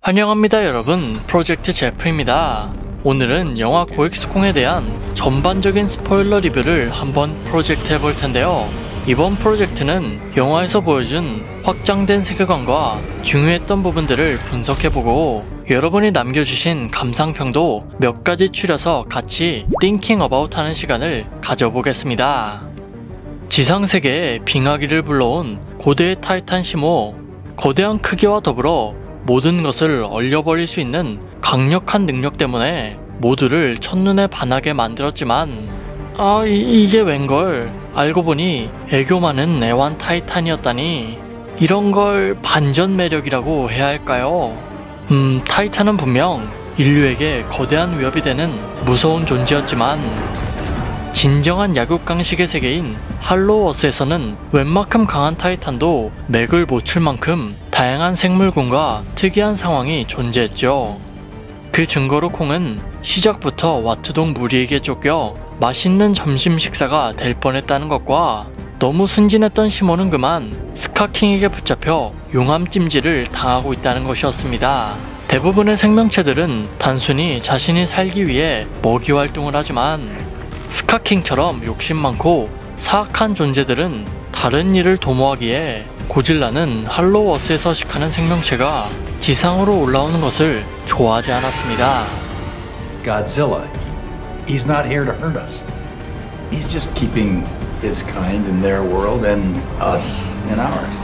환영합니다 여러분, 프로젝트 제프입니다. 오늘은 영화 고엑스콩에 대한 전반적인 스포일러 리뷰를 한번 프로젝트 해볼 텐데요. 이번 프로젝트는 영화에서 보여준 확장된 세계관과 중요했던 부분들을 분석해보고 여러분이 남겨주신 감상평도 몇 가지 추려서 같이 Thinking About 하는 시간을 가져보겠습니다. 지상세계에 빙하기를 불러온 고대의 타이탄 시모, 거대한 크기와 더불어 모든 것을 얼려버릴 수 있는 강력한 능력 때문에 모두를 첫눈에 반하게 만들었지만 이게 웬걸, 알고 보니 애교 많은 애완 타이탄이었다니. 이런 걸 반전 매력이라고 해야 할까요? 타이탄은 분명 인류에게 거대한 위협이 되는 무서운 존재였지만 진정한 약육강식의 세계인 할로워스에서는 웬만큼 강한 타이탄도 맥을 못 출 만큼 다양한 생물군과 특이한 상황이 존재했죠. 그 증거로 콩은 시작부터 와트동 무리에게 쫓겨 맛있는 점심 식사가 될 뻔했다는 것과 너무 순진했던 시모는 그만 스카킹에게 붙잡혀 용암찜질을 당하고 있다는 것이었습니다. 대부분의 생명체들은 단순히 자신이 살기 위해 먹이 활동을 하지만 스카킹처럼 욕심 많고 사악한 존재들은 다른 일을 도모하기에 고질라는 할로워스에 서식하는 생명체가 지상으로 올라오는 것을 좋아하지 않았습니다. Godzilla, he's not here to hurt us. He's just keeping his kind in their world and us in ours.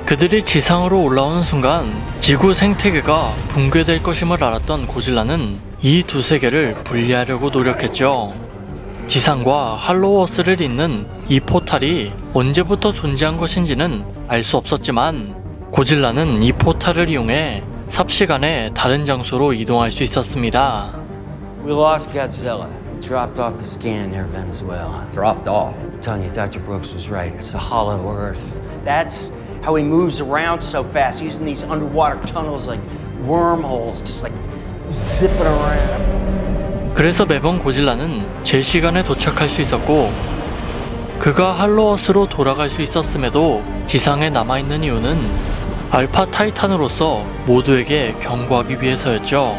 그들이 지상으로 올라오는 순간 지구 생태계가 붕괴될 것임을 알았던 고질라는 이 두 세계를 분리하려고 노력했죠. 지상과 할로워스를 잇는 이 포탈이 언제부터 존재한 것인지는 알 수 없었지만 고질라는 이 포탈을 이용해 삽시간에 다른 장소로 이동할 수 있었습니다. We lost Godzilla. He dropped off the scan near Venezuela. Dropped off? I'm telling you, Dr. Brooks was right. It's a hollow earth. That's how he moves around so fast, using these underwater tunnels like wormholes, just like zipping around. 그래서 매번 고질라는 제 시간에 도착할 수 있었고 그가 할로워스로 돌아갈 수 있었음에도 지상에 남아있는 이유는 알파 타이탄으로서 모두에게 경고하기 위해서였죠.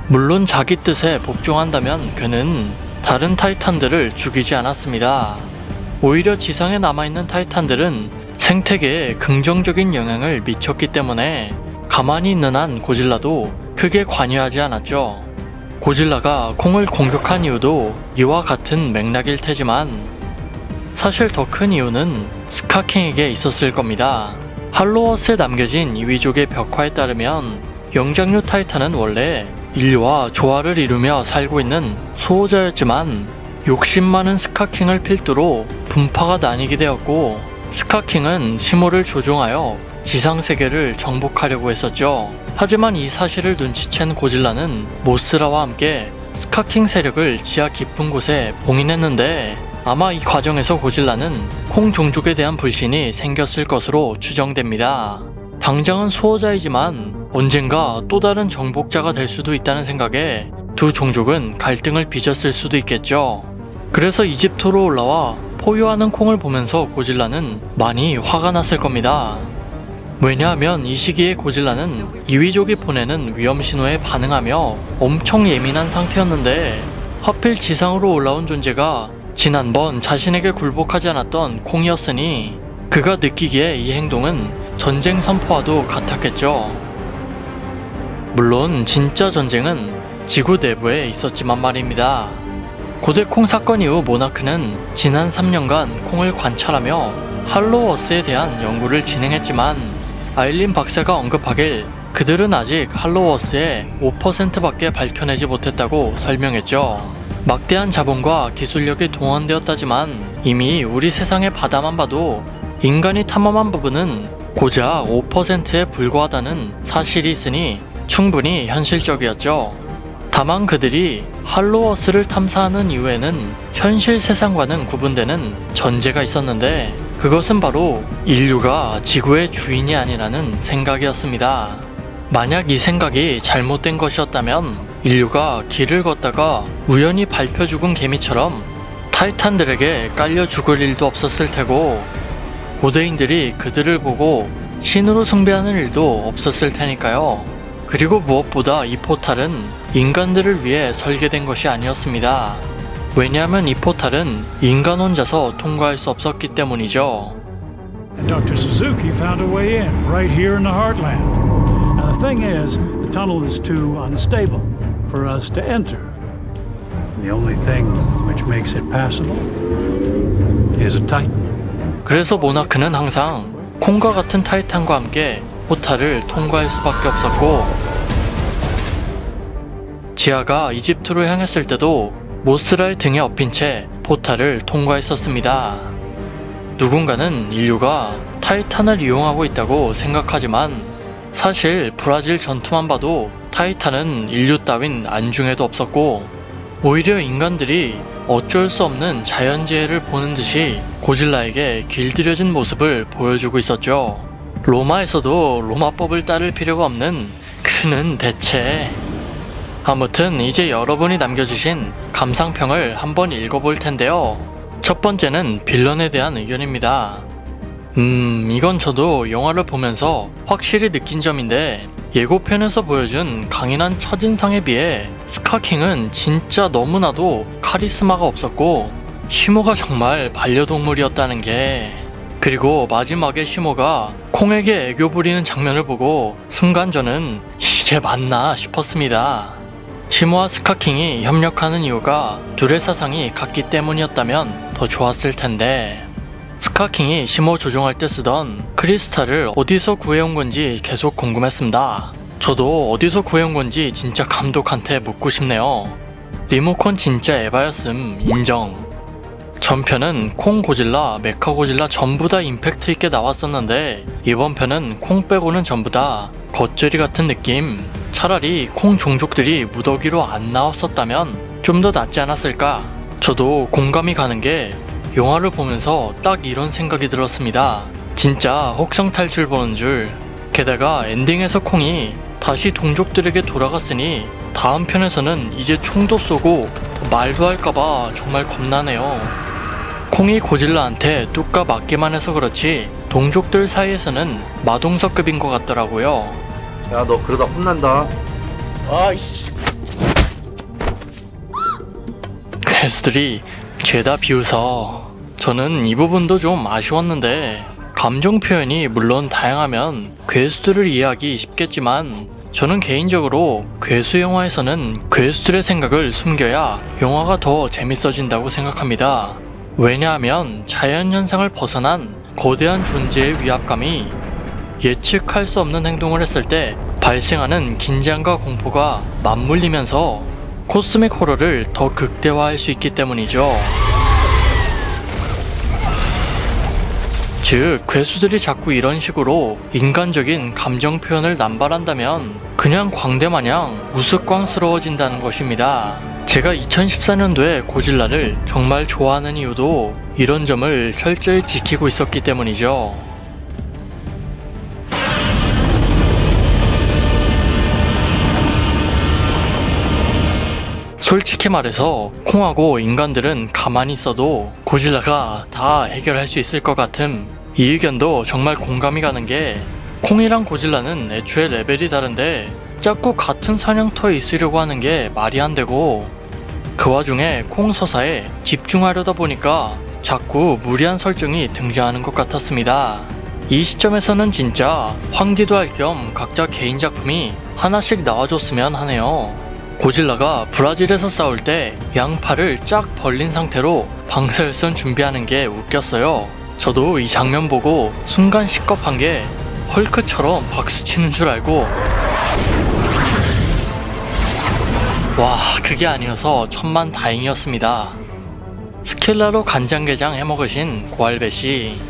물론 자기 뜻에 복종한다면 그는 다른 타이탄들을 죽이지 않았습니다. 오히려 지상에 남아있는 타이탄들은 생태계에 긍정적인 영향을 미쳤기 때문에 가만히 있는 한 고질라도 크게 관여하지 않았죠. 고질라가 콩을 공격한 이유도 이와 같은 맥락일 테지만 사실 더 큰 이유는 스카킹에게 있었을 겁니다. 할로워스에 남겨진 이위족의 벽화에 따르면 영장류 타이탄은 원래 인류와 조화를 이루며 살고 있는 수호자였지만 욕심 많은 스카킹을 필두로 분파가 나뉘게 되었고 스카킹은 시모를 조종하여 지상세계를 정복하려고 했었죠. 하지만 이 사실을 눈치챈 고질라는 모스라와 함께 스카킹 세력을 지하 깊은 곳에 봉인했는데 아마 이 과정에서 고질라는 콩 종족에 대한 불신이 생겼을 것으로 추정됩니다. 당장은 수호자이지만 언젠가 또 다른 정복자가 될 수도 있다는 생각에 두 종족은 갈등을 빚었을 수도 있겠죠. 그래서 이집트로 올라와 포효하는 콩을 보면서 고질라는 많이 화가 났을 겁니다. 왜냐하면 이 시기에 고질라는 이위족이 보내는 위험 신호에 반응하며 엄청 예민한 상태였는데 하필 지상으로 올라온 존재가 지난번 자신에게 굴복하지 않았던 콩이었으니 그가 느끼기에 이 행동은 전쟁 선포와도 같았겠죠. 물론 진짜 전쟁은 지구 내부에 있었지만 말입니다. 고대 콩 사건 이후 모나크는 지난 3년간 콩을 관찰하며 할로워스에 대한 연구를 진행했지만 아일린 박사가 언급하길 그들은 아직 할로워스의 5%밖에 밝혀내지 못했다고 설명했죠. 막대한 자본과 기술력이 동원되었다지만 이미 우리 세상의 바다만 봐도 인간이 탐험한 부분은 고작 5%에 불과하다는 사실이 있으니 충분히 현실적이었죠. 다만 그들이 할로워스를 탐사하는 이후에는 현실 세상과는 구분되는 전제가 있었는데 그것은 바로 인류가 지구의 주인이 아니라는 생각이었습니다. 만약 이 생각이 잘못된 것이었다면 인류가 길을 걷다가 우연히 밟혀 죽은 개미처럼 타이탄들에게 깔려 죽을 일도 없었을 테고 고대인들이 그들을 보고 신으로 숭배하는 일도 없었을 테니까요. 그리고 무엇보다 이 포탈은 인간들을 위해 설계된 것이 아니었습니다. 왜냐하면 이 포탈은 인간 혼자서 통과할 수 없었기 때문이죠. And Dr. Suzuki found a way in right here in the heartland. Now the thing is, the tunnel is too unstable for us to enter. The only thing which makes it passable is a titan. 그래서 모나크는 항상 콩과 같은 타이탄과 함께 포탈을 통과할 수밖에 없었고, 지아가 이집트로 향했을 때도 모스라의 등에 엎인 채 포탈을 통과했었습니다. 누군가는 인류가 타이탄을 이용하고 있다고 생각하지만 사실 브라질 전투만 봐도 타이탄은 인류 따윈 안중에도 없었고, 오히려 인간들이 어쩔 수 없는 자연재해를 보는 듯이 고질라에게 길들여진 모습을 보여주고 있었죠. 로마에서도 로마법을 따를 필요가 없는 그는 대체. 아무튼 이제 여러분이 남겨주신 감상평을 한번 읽어볼 텐데요. 첫 번째는 빌런에 대한 의견입니다. 이건 저도 영화를 보면서 확실히 느낀 점인데, 예고편에서 보여준 강인한 첫인상에 비해 스카킹은 진짜 너무나도 카리스마가 없었고 시모가 정말 반려동물이었다는 게, 그리고 마지막에 시모가 콩에게 애교 부리는 장면을 보고 순간 저는 이게 맞나 싶었습니다. 시모와 스카킹이 협력하는 이유가 둘의 사상이 같기 때문이었다면 더 좋았을 텐데, 스카킹이 시모 조종할 때 쓰던 크리스탈을 어디서 구해온 건지 계속 궁금했습니다. 저도 어디서 구해온 건지 진짜 감독한테 묻고 싶네요. 리모컨 진짜 에바였음 인정. 전편은 콩 고질라, 메카 고질라 전부 다 임팩트 있게 나왔었는데 이번 편은 콩 빼고는 전부 다 겉절이 같은 느낌. 차라리 콩 종족들이 무더기로 안 나왔었다면 좀 더 낫지 않았을까? 저도 공감이 가는 게 영화를 보면서 딱 이런 생각이 들었습니다. 진짜 혹성 탈출 보는 줄. 게다가 엔딩에서 콩이 다시 동족들에게 돌아갔으니 다음 편에서는 이제 총도 쏘고 말도 할까봐 정말 겁나네요. 콩이 고질라한테 뚝까 맞기만 해서 그렇지 동족들 사이에서는 마동석급인 것 같더라고요. 야, 너 그러다 혼난다. 아이씨. 괴수들이 죄다 비웃어. 저는 이 부분도 좀 아쉬웠는데, 감정 표현이 물론 다양하면 괴수들을 이해하기 쉽겠지만 저는 개인적으로 괴수 영화에서는 괴수들의 생각을 숨겨야 영화가 더 재밌어진다고 생각합니다. 왜냐하면 자연현상을 벗어난 거대한 존재의 위압감이 예측할 수 없는 행동을 했을 때 발생하는 긴장과 공포가 맞물리면서 코스믹 호러를 더 극대화할 수 있기 때문이죠. 즉, 괴수들이 자꾸 이런 식으로 인간적인 감정 표현을 남발한다면 그냥 광대마냥 우스꽝스러워진다는 것입니다. 제가 2014년도에 고질라를 정말 좋아하는 이유도 이런 점을 철저히 지키고 있었기 때문이죠. 솔직히 말해서 콩하고 인간들은 가만히 있어도 고질라가 다 해결할 수 있을 것 같음. 이 의견도 정말 공감이 가는 게, 콩이랑 고질라는 애초에 레벨이 다른데 자꾸 같은 사냥터에 있으려고 하는 게 말이 안 되고, 그 와중에 콩 서사에 집중하려다 보니까 자꾸 무리한 설정이 등장하는 것 같았습니다. 이 시점에서는 진짜 환기도 할 겸 각자 개인 작품이 하나씩 나와줬으면 하네요. 고질라가 브라질에서 싸울 때 양팔을 쫙 벌린 상태로 방사열선 준비하는 게 웃겼어요. 저도 이 장면 보고 순간 시겁한 게 헐크처럼 박수치는 줄 알고, 와, 그게 아니어서 천만 다행이었습니다. 스켈라로 간장게장 해먹으신 고알베시,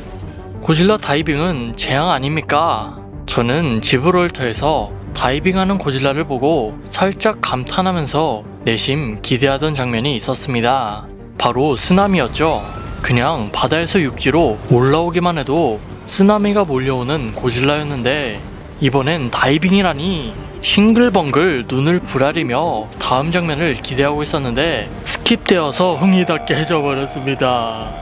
고질라 다이빙은 재앙 아닙니까? 저는 지브롤터에서 다이빙하는 고질라를 보고 살짝 감탄하면서 내심 기대하던 장면이 있었습니다. 바로 쓰나미였죠. 그냥 바다에서 육지로 올라오기만 해도 쓰나미가 몰려오는 고질라였는데 이번엔 다이빙이라니. 싱글벙글 눈을 부라리며 다음 장면을 기대하고 있었는데 스킵되어서 흥이 다 깨져버렸습니다.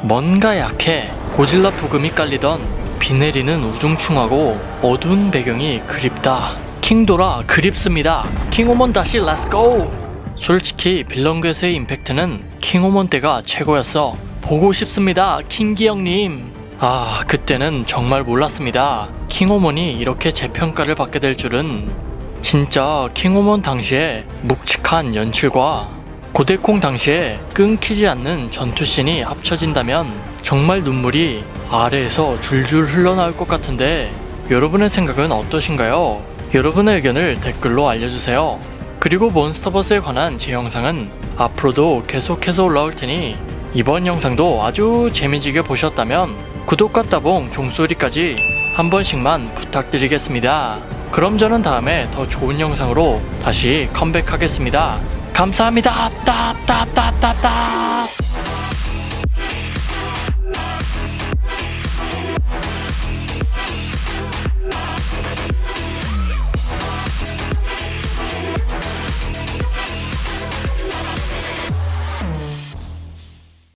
뭔가 약해 고질라 부금이 깔리던 비 내리는 우중충하고 어두운 배경이 그립다. 킹도라 그립습니다. 킹오먼 다시 렛츠고! 솔직히 빌런괴스의 임팩트는 킹오먼 때가 최고였어. 보고 싶습니다 킹기 형님. 아, 그때는 정말 몰랐습니다. 킹오먼이 이렇게 재평가를 받게 될 줄은. 진짜 킹오먼 당시에 묵직한 연출과 고대콩 당시에 끊기지 않는 전투씬이 합쳐진다면 정말 눈물이 아래에서 줄줄 흘러나올 것 같은데 여러분의 생각은 어떠신가요? 여러분의 의견을 댓글로 알려주세요. 그리고 몬스터버스에 관한 제 영상은 앞으로도 계속해서 올라올 테니 이번 영상도 아주 재미지게 보셨다면 구독과 따봉, 종소리까지 한 번씩만 부탁드리겠습니다. 그럼 저는 다음에 더 좋은 영상으로 다시 컴백하겠습니다. 감사합니다.